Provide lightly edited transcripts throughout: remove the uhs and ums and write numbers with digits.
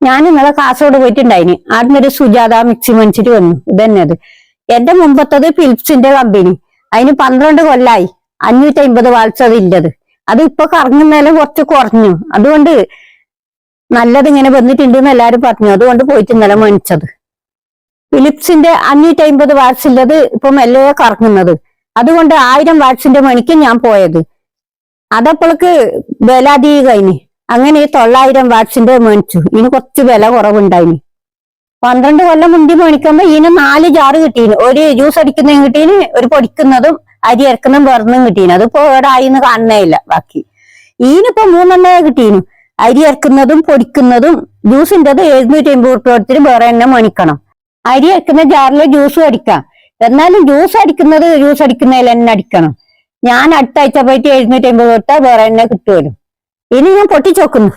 ഞാൻ ഇന്നലെ കാസർഗോഡ് പോയിട്ടുണ്ടായിന്. ആടുന്നൊരു സുജാത മിക്സി മേടിച്ചിട്ട് വന്നു. ഇതന്നെ അത്. എന്റെ മുമ്പത്തത് ഫിലിപ്സിന്റെ കമ്പനി. അതിന് 12 കൊല്ലായി. 550 വാട്സ് അത് ഇല്ലത്. അത് ഇപ്പൊ കറങ്ങുന്നതിലും കുറച്ച് കുറഞ്ഞു. അതുകൊണ്ട് നല്ലത് ഇങ്ങനെ വന്നിട്ടുണ്ട് എന്ന് എല്ലാരും പറഞ്ഞു. അതുകൊണ്ട് പോയിട്ട് ഇന്നലെ മേടിച്ചത്. ഫിലിപ്സിന്റെ 550 വാട്സ് ഉള്ളത് ഇപ്പൊ മെല്ലെ കറങ്ങുന്നത്. അതുകൊണ്ട് 1000 വാട്സിന്റെ മണിക്ക് ഞാൻ പോയത്. അതപ്പോൾക്ക് വില അധികം കഴിഞ്ഞു. അങ്ങനെ 900 വാട്സിന്റെ മേടിച്ചു. ഇതിന് കുറച്ച് വില കുറവുണ്ടായിന്. 12 കൊല്ലം മുണ്ടി മേടിക്കുമ്പോ ഇതിന് 4 ജാറ് കിട്ടീന്. ഒരു ജ്യൂസ് അടിക്കുന്നതും കിട്ടീന്, ഒരു പൊടിക്കുന്നതും അരി ഇറക്കുന്നതും വെറുതും കിട്ടീന്. അതിപ്പോ ഇവിടെ ആയിന്ന് കാണണേ ഇല്ല. ബാക്കി ഇതിനിപ്പോ 3 എണ്ണേ കിട്ടീനു. അരി ഇറക്കുന്നതും പൊടിക്കുന്നതും. ജ്യൂസിൻ്റെത് 750 റുപ്യ കൊടുത്തിട്ട് വേറെ തന്നെ മേടിക്കണം. അരി ഇറക്കുന്ന ജാറിലെ ജ്യൂസും അടിക്കാം. എന്നാലും ജ്യൂസ് അടിക്കുന്നതിൽ തന്നെ അടിക്കണം. ഞാൻ അടുത്ത ആഴ്ച പോയിട്ട് 750 കൊടുത്താൽ വേറെ തന്നെ കിട്ടുമല്ലോ. ഇനി ഞാൻ പൊട്ടിച്ചോക്കുന്നു.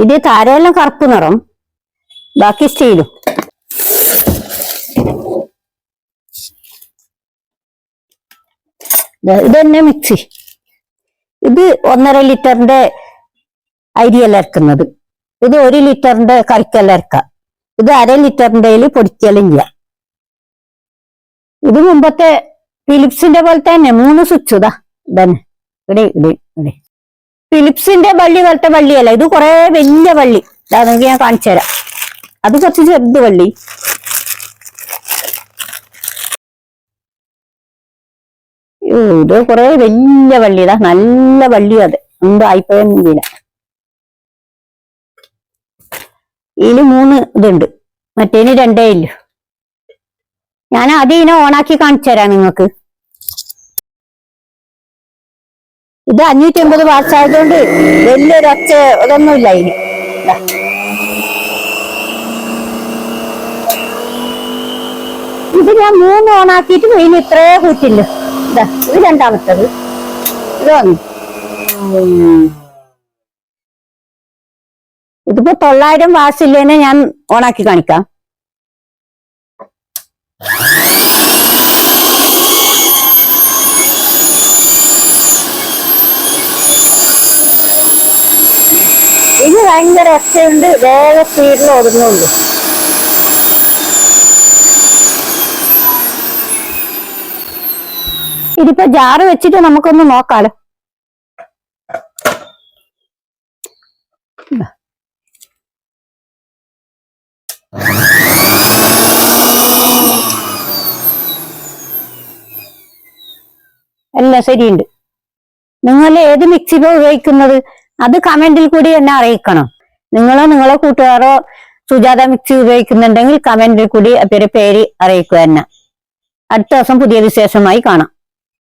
ഇത് താരയെല്ലാം കറുപ്പ് നിറം, ബാക്കി സ്റ്റീലും. ഇത് തന്നെ മിക്സി. ഇത് 1.5 ലിറ്ററിന്റെ അരിയെല്ലാം ഇറക്കുന്നത്. ഇത് 1 ലിറ്ററിന്റെ കറിക്കെല്ലാം ഇറക്കാം. ഇത് 1/2 ലിറ്ററിന്റെ പൊടിക്കെല്ലാം ചെയ്യാം. ഇത് മുമ്പത്തെ ഫിലിപ്സിന്റെ പോലെ തന്നെ 3 സ്വിച്ച്. ഇതാ ഇതന്നെ ഇവിടെ ഇവിടെ ഇവിടെ. ഫിലിപ്സിന്റെ വള്ളി പോലത്തെ വള്ളിയല്ല, ഇത് കുറെ വലിയ വള്ളി. അതെങ്കിൽ ഞാൻ കാണിച്ചു തരാം. അത് കുറച്ച് ചെറുത് വള്ളി. ഇത് കുറെ വലിയ വള്ളി. ഇതാ നല്ല വള്ളി. അത് മുമ്പ് ആയിപ്പോയില്ല. ഇതില് 3 ഇതുണ്ട്, മറ്റേന് 2 ഇല്ല. ഞാൻ ആദ്യം ഇതിനെ ഓണാക്കി കാണിച്ചു തരാം നിങ്ങൾക്ക്. ഇത് 550 വാട്സ് ആയതുകൊണ്ട് വലിയൊരു ഒച്ച ഇതൊന്നുമില്ല ഇതിന്. ഇത് ഞാൻ 3 ഓണാക്കിയിട്ട് ഇതിന് ഇത്രേ കൂറ്റില്ല. ഇതാ ഇത് രണ്ടാമത്തത്. ഇത് വന്നു. ഇതിപ്പോ 900 വാട്സ് ഇല്ലേനെ ഞാൻ ഓണാക്കി കാണിക്കാം. ഇത് ഭയങ്കര ഒച്ചയുണ്ട്, വേറെ സ്പീഡിൽ ഓടുന്നുണ്ട്. ഇതിപ്പോ ജാറ് വെച്ചിട്ട് നമുക്കൊന്ന് നോക്കാലോ. എല്ലാം ശരിയുണ്ട്. നിങ്ങൾ ഏത് മിക്സി ഉപയോഗിക്കുന്നത് അത് കമന്റിൽ കൂടി എന്നെ അറിയിക്കണം. നിങ്ങളെ കൂട്ടുകാരോ സുജാത മിക്സി ഉപയോഗിക്കുന്നുണ്ടെങ്കിൽ കമന്റിൽ കൂടി അവരുടെ പേര് അറിയിക്കുക എന്നെ. അടുത്ത ദിവസം പുതിയ വിശേഷമായി കാണാം.